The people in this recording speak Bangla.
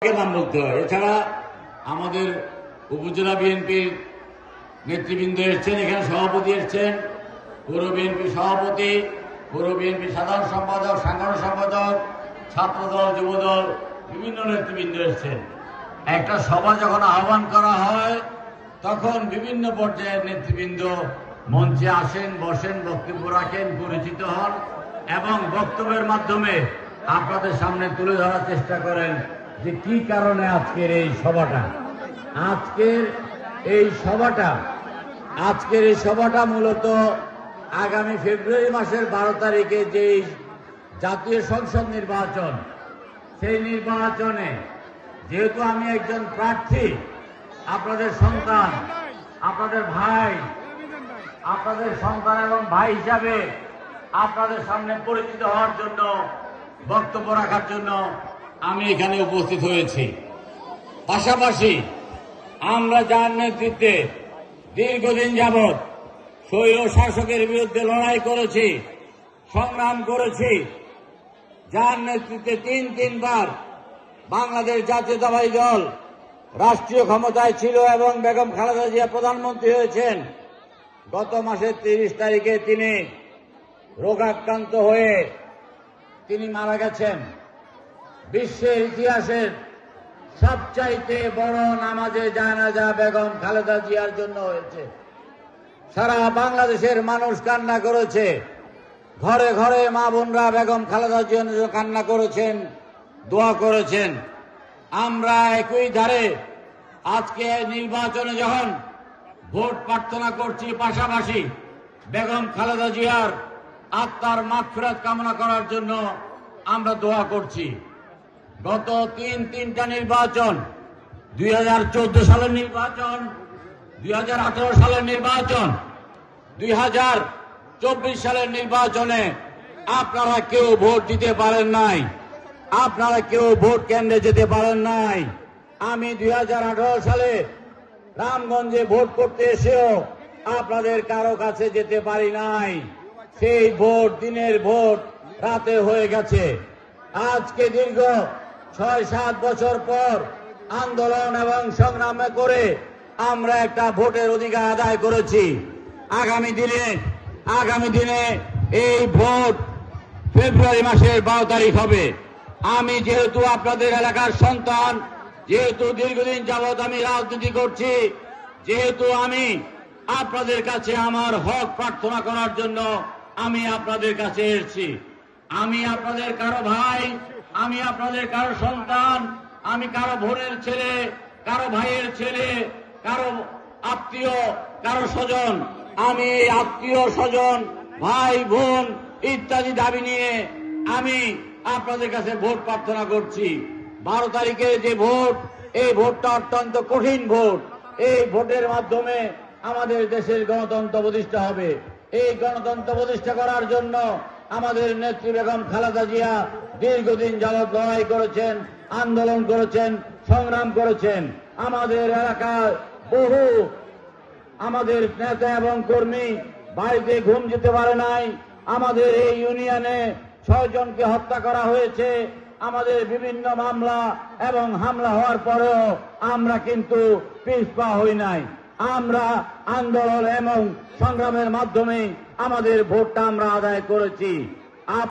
নাম বলতে হয়। এছাড়া আমাদের উপজেলা বিএনপির নেতৃবৃন্দ এসছেন, এখানে সভাপতি এসছেন, পৌর বিএনপি সভাপতি, পৌর বিএনপি সাধারণ সম্পাদক, সাংগঠনিক সম্পাদক, ছাত্রদল, যুবদল, বিভিন্ন নেতৃবৃন্দ এসছেন। একটা সভা যখন আহ্বান করা হয় তখন বিভিন্ন পর্যায়ের নেতৃবৃন্দ মঞ্চে আসেন, বসেন, বক্তব্য রাখেন, পরিচিত হন এবং বক্তব্যের মাধ্যমে আপনাদের সামনে তুলে ধরার চেষ্টা করেন যে কি কারণে আজকের এই সভাটা। আজকের এই সভাটা মূলত আগামী ফেব্রুয়ারি মাসের 12 তারিখে যে জাতীয় সংসদ নির্বাচন, সেই নির্বাচনে যেহেতু আমি একজন প্রার্থী, আপনাদের সন্তান, আপনাদের ভাই, আপনাদের সন্তান এবং ভাই হিসাবে আপনাদের সামনে পরিচিত হওয়ার জন্য, বক্তব্য রাখার জন্য আমি এখানে উপস্থিত হয়েছি। পাশাপাশি আমরা যার নেতৃত্বে দীর্ঘদিন যাবৎ স্বৈর শাসকের বিরুদ্ধে লড়াই করেছি, সংগ্রাম করেছি, যার নেতৃত্বে তিনবার বাংলাদেশ জাতীয়তাবাদী দল রাষ্ট্রীয় ক্ষমতায় ছিল এবং বেগম খালেদা জিয়া প্রধানমন্ত্রী হয়েছেন। গত মাসের 30 তারিখে তিনি রোগাক্রান্ত হয়ে তিনি মারা গেছেন। বিশ্বের ইতিহাসের সবচাইতে বড় নামাজে জানাজা বেগম খালেদা জিয়ার জন্য হয়েছে। সারা বাংলাদেশের মানুষ কান্না করেছে, ঘরে ঘরে মা বোনরা বেগম খালেদা জিয়ার জন্য কান্না করেছেন, দোয়া করেছেন। আমরা একই ধারে আজকে নির্বাচনে যখন ভোট প্রার্থনা করছি, পাশাপাশি বেগম খালেদা জিয়ার আত্মার মাগফিরাত কামনা করার জন্য আমরা দোয়া করছি। গত তিনটা নির্বাচন, 2014 সালের নির্বাচন, 2018 সালের নির্বাচন, 2024 সালের নির্বাচনে আপনারা কেউ ভোট দিতে পারেন নাই, আপনারা কেউ ভোট কেন্দ্রে যেতে পারেন নাই। আমি 2018 সালে রামগঞ্জে ভোট করতে এসেও আপনাদের কারো কাছে যেতে পারি নাই। সেই ভোট দিনের ভোট রাতে হয়ে গেছে। আজকে দীর্ঘ 6-7 বছর পর আন্দোলন এবং সংগ্রামে করে আমরা একটা ভোটের অধিকার আদায় করেছি। আগামী দিনে এই ভোট ফেব্রুয়ারি মাসের 12 তারিখ হবে। আমি যেহেতু আপনাদের এলাকার সন্তান, যেহেতু দীর্ঘদিন যাবৎ আমি রাজনীতি করছি, যেহেতু আমি আপনাদের কাছে আমার হক প্রার্থনা করার জন্য আমি আপনাদের কাছে এসেছি। আমি আপনাদের কারো ভাই, আমি আপনাদের কারো সন্তান, আমি কারো বোনের ছেলে, কারো ভাইয়ের ছেলে, কারো আত্মীয়, কারো স্বজন। আমি আত্মীয় স্বজন, ভাই বোন ইত্যাদি দাবি নিয়ে আমি আপনাদের কাছে ভোট প্রার্থনা করছি। 12 তারিখে যে ভোট, এই ভোটটা অত্যন্ত কঠিন ভোট। এই ভোটের মাধ্যমে আমাদের দেশের গণতন্ত্র প্রতিষ্ঠা হবে। এই গণতন্ত্র প্রতিষ্ঠা করার জন্য আমাদের নেত্রী বেগম খালেদা জিয়া দীর্ঘদিন যাবৎ লড়াই করেছেন, আন্দোলন করেছেন, সংগ্রাম করেছেন। আমাদের এলাকার বহু আমাদের নেতা এবং কর্মী বাড়িতে ঘুম যেতে পারে নাই। আমাদের এই ইউনিয়নে 6 জনকে হত্যা করা হয়েছে। আমাদের বিভিন্ন মামলা এবং হামলা হওয়ার পরেও আমরা কিন্তু পিছপা হই নাই। আমরা আন্দোলন এবং সংগ্রামের মাধ্যমে আমাদের ভোটটা আমরা আদায় করেছি।